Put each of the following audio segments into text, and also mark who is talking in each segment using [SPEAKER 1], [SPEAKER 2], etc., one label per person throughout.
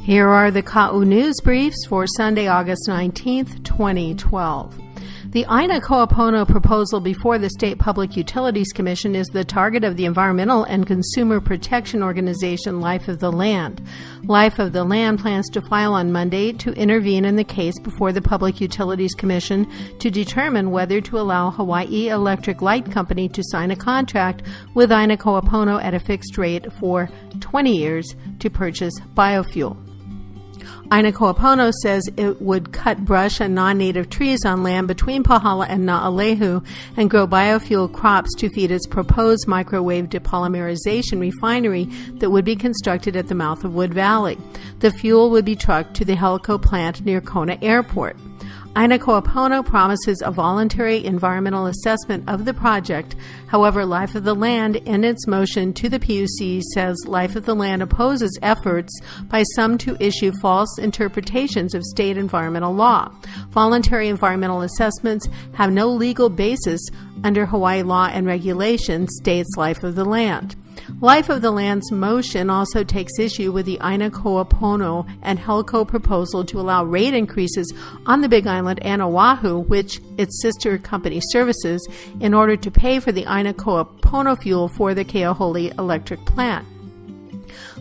[SPEAKER 1] Here are the Ka'u News Briefs for Sunday, August 19th, 2012. The Aina Pono proposal before the State Public Utilities Commission is the target of the environmental and consumer protection organization Life of the Land. Life of the Land plans to file on Monday to intervene in the case before the Public Utilities Commission to determine whether to allow Hawaii Electric Light Company to sign a contract with Aina Pono at a fixed rate for 20 years to purchase biofuel. Aina Pono says it would cut brush and non-native trees on land between Pahala and Na'alehu and grow biofuel crops to feed its proposed microwave depolymerization refinery that would be constructed at the mouth of Wood Valley. The fuel would be trucked to the HELCO plant near Kona Airport. Aina Pono promises a voluntary environmental assessment of the project. However, Life of the Land, in its motion to the PUC, says Life of the Land opposes efforts by some to issue false interpretations of state environmental law. Voluntary environmental assessments have no legal basis under Hawaii law and regulation, states Life of the Land. Life of the Land's motion also takes issue with the Aina Pono and HELCO proposal to allow rate increases on the Big Island and Oahu, which its sister company services, in order to pay for the Aina Pono fuel for the Keauholi electric plant.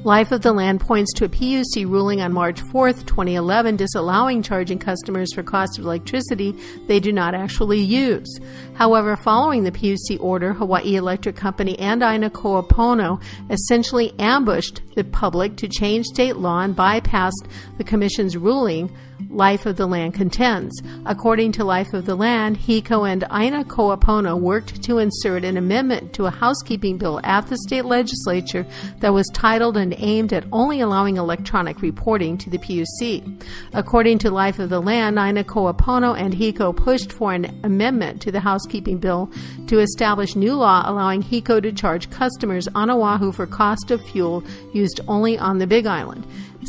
[SPEAKER 1] Life of the Land points to a PUC ruling on March 4, 2011, disallowing charging customers for cost of electricity they do not actually use. However, following the PUC order, Hawaii Electric Company and Aina Pono essentially ambushed the public to change state law and bypassed the Commission's ruling, Life of the Land contends. According to Life of the Land, HELCO and Aina Pono worked to insert an amendment to a housekeeping bill at the state legislature that was titled and aimed at only allowing electronic reporting to the PUC. According to Life of the Land, Aina Pono and HELCO pushed for an amendment to the housekeeping bill to establish new law allowing HELCO to charge customers on Oahu for cost of fuel used only on the Big Island.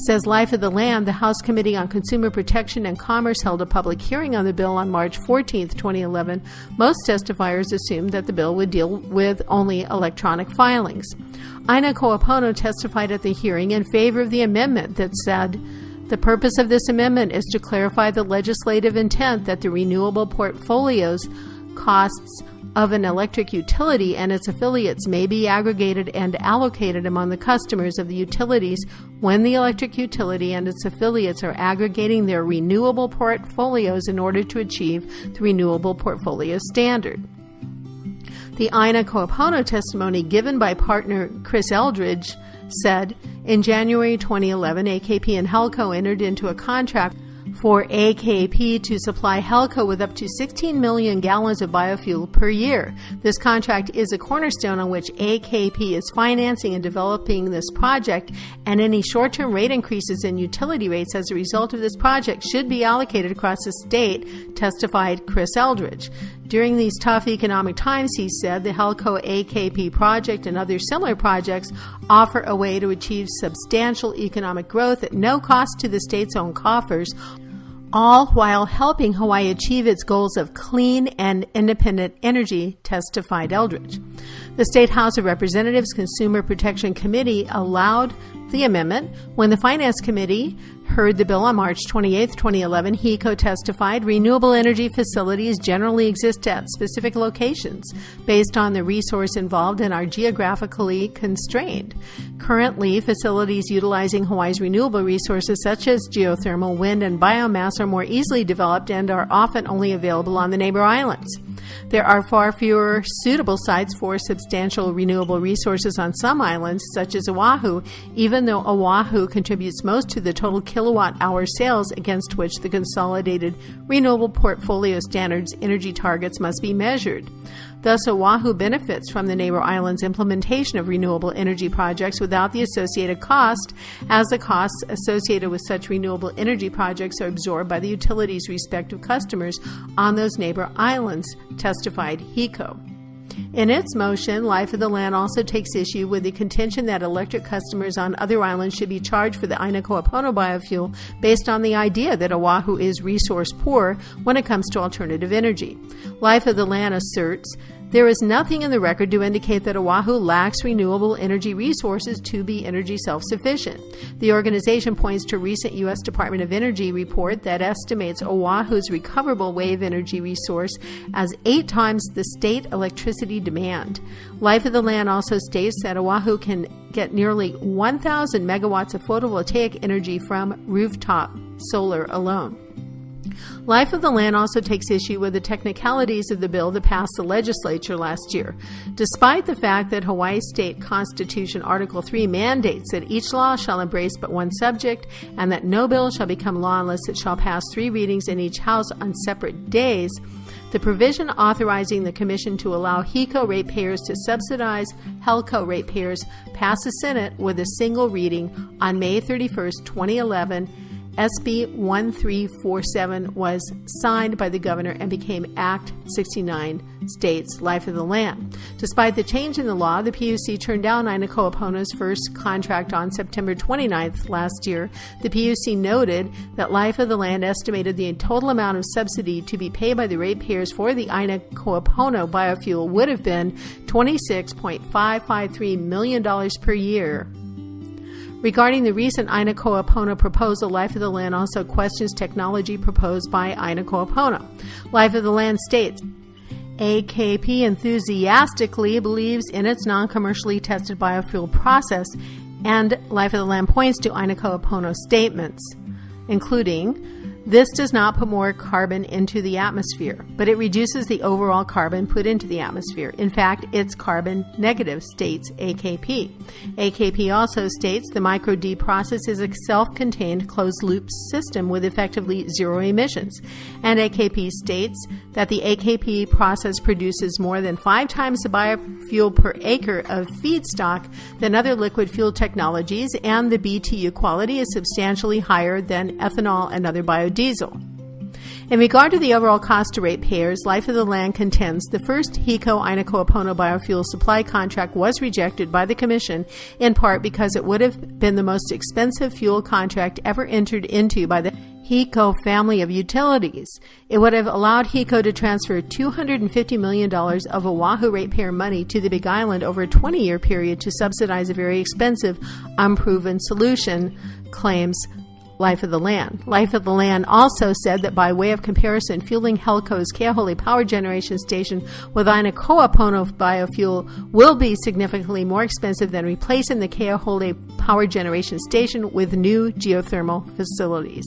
[SPEAKER 1] Says Life of the Land, the House Committee on Consumer Protection and Commerce held a public hearing on the bill on March 14, 2011. Most testifiers assumed that the bill would deal with only electronic filings. Aina Pono testified at the hearing in favor of the amendment that said, "The purpose of this amendment is to clarify the legislative intent that the renewable portfolios costs of an electric utility and its affiliates may be aggregated and allocated among the customers of the utilities when the electric utility and its affiliates are aggregating their renewable portfolios in order to achieve the renewable portfolio standard." The Aina Pono testimony given by partner Chris Eldridge said, in January 2011, AKP and HELCO entered into a contract for AKP to supply HELCO with up to 16 million gallons of biofuel per year. This contract is a cornerstone on which AKP is financing and developing this project, and any short-term rate increases in utility rates as a result of this project should be allocated across the state, testified Chris Eldridge. During these tough economic times, he said, the HELCO AKP project and other similar projects offer a way to achieve substantial economic growth at no cost to the state's own coffers, all while helping Hawaii achieve its goals of clean and independent energy, testified Eldridge. The State House of Representatives Consumer Protection Committee allowed the amendment. When the Finance Committee heard the bill on March 28, 2011, HELCO testified renewable energy facilities generally exist at specific locations based on the resource involved and are geographically constrained. Currently, facilities utilizing Hawaii's renewable resources such as geothermal, wind, and biomass are more easily developed and are often only available on the neighbor islands. There are far fewer suitable sites for substantial renewable resources on some islands, such as Oahu, even though Oahu contributes most to the total kilowatt-hour sales against which the Consolidated Renewable Portfolio Standards energy targets must be measured. Thus, Oahu benefits from the neighbor islands' implementation of renewable energy projects without the associated cost, as the costs associated with such renewable energy projects are absorbed by the utilities' respective customers on those neighbor islands, testified HELCO. In its motion, Life of the Land also takes issue with the contention that electric customers on other islands should be charged for the Aina Pono biofuel based on the idea that Oahu is resource poor when it comes to alternative energy. Life of the Land asserts There is nothing in the record to indicate that Oahu lacks renewable energy resources to be energy self-sufficient. The organization points to a recent U.S. Department of Energy report that estimates Oahu's recoverable wave energy resource as 8 times the state electricity demand. Life of the Land also states that Oahu can get nearly 1,000 megawatts of photovoltaic energy from rooftop solar alone. Life of the Land also takes issue with the technicalities of the bill that passed the legislature last year. Despite the fact that Hawaii State Constitution Article 3 mandates that each law shall embrace but one subject and that no bill shall become law unless it shall pass 3 readings in each house on separate days, the provision authorizing the Commission to allow HELCO ratepayers to subsidize HELCO ratepayers passed the Senate with a single reading on May 31, 2011. SB 1347 was signed by the governor and became Act 69, states Life of the Land. Despite the change in the law, the PUC turned down Aina Ko'opono's first contract on September 29th last year. The PUC noted that Life of the Land estimated the total amount of subsidy to be paid by the ratepayers for the Aina Ko'opono biofuel would have been $26.553 million per year. Regarding the recent Aina Ko'opono proposal, Life of the Land also questions technology proposed by Aina Ko'opono. Life of the Land states, AKP enthusiastically believes in its non-commercially tested biofuel process, and Life of the Land points to Aina Ko'opono statements, including, this does not put more carbon into the atmosphere, but it reduces the overall carbon put into the atmosphere. In fact, it's carbon negative, states AKP. AKP also states the Micro-D process is a self-contained closed-loop system with effectively zero emissions. And AKP states that the AKP process produces more than 5 times the biofuel per acre of feedstock than other liquid fuel technologies, and the BTU quality is substantially higher than ethanol and other biodiesel. In regard to the overall cost to ratepayers, Life of the Land contends the first HELCO Aina Ko'opono biofuel supply contract was rejected by the Commission in part because it would have been the most expensive fuel contract ever entered into by the HELCO family of utilities. It would have allowed HELCO to transfer $250 million of Oahu ratepayer money to the Big Island over a 20-year period to subsidize a very expensive, unproven solution, claims Life of the Land. Life of the Land also said that by way of comparison, fueling HELCO's Keahole power generation station with Aina Ko'opono biofuel will be significantly more expensive than replacing the Keahole power generation station with new geothermal facilities.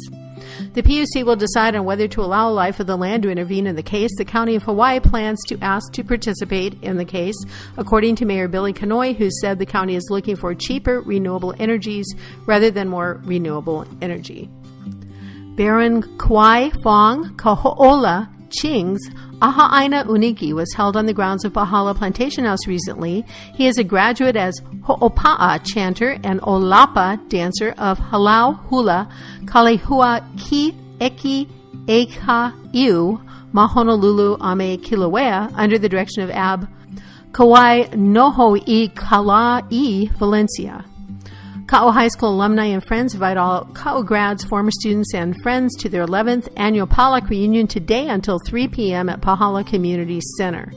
[SPEAKER 1] The PUC will decide on whether to allow Life of the Land to intervene in the case. The County of Hawaii plans to ask to participate in the case, according to Mayor Billy Kanoi, who said the county is looking for cheaper renewable energies rather than more renewable energy. Baron Kwai Fong Kaho Ching's Aha Aina Uniki was held on the grounds of Pahala Plantation House recently. He is a graduate as Ho'opa'a chanter and Olapa dancer of Halau Hula Kalehua Ki Eki Eka Iu Mahonolulu Ame Kilauea under the direction of Ab Kawai Noho I Kala I Valencia. Ka'o High School alumni and friends invite all Ka'o grads, former students, and friends to their 11th annual Pollock reunion today until 3 p.m. at Pahala Community Center.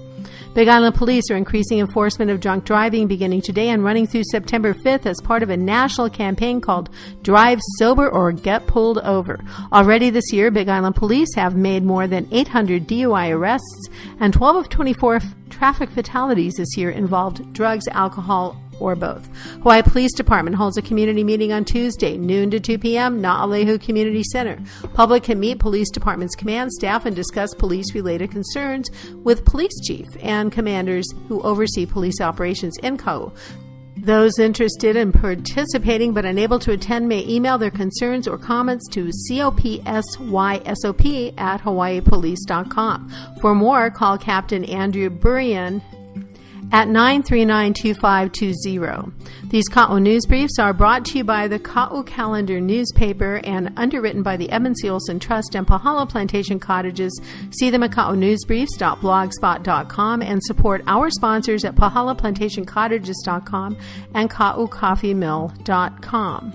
[SPEAKER 1] Big Island Police are increasing enforcement of drunk driving beginning today and running through September 5th as part of a national campaign called Drive Sober or Get Pulled Over. Already this year, Big Island Police have made more than 800 DUI arrests, and 12 of 24 traffic fatalities this year involved drugs, alcohol, or both. Hawaii Police Department holds a community meeting on Tuesday, noon to 2 p.m., Na'alehu Community Center. Public can meet Police Department's command staff and discuss police-related concerns with Police Chief and commanders who oversee police operations in Ka'o. Those interested in participating but unable to attend may email their concerns or comments to copsysop@hawaiipolice.com. For more, call Captain Andrew Burian at 939-2520. These Ka'o News Briefs are brought to you by the Ka'o Calendar newspaper and underwritten by the Edmund C. Olson Trust and Pahala Plantation Cottages. See them at kaonewsbriefs.blogspot.com and support our sponsors at pahalaplantationcottages.com and kaocoffeemill.com.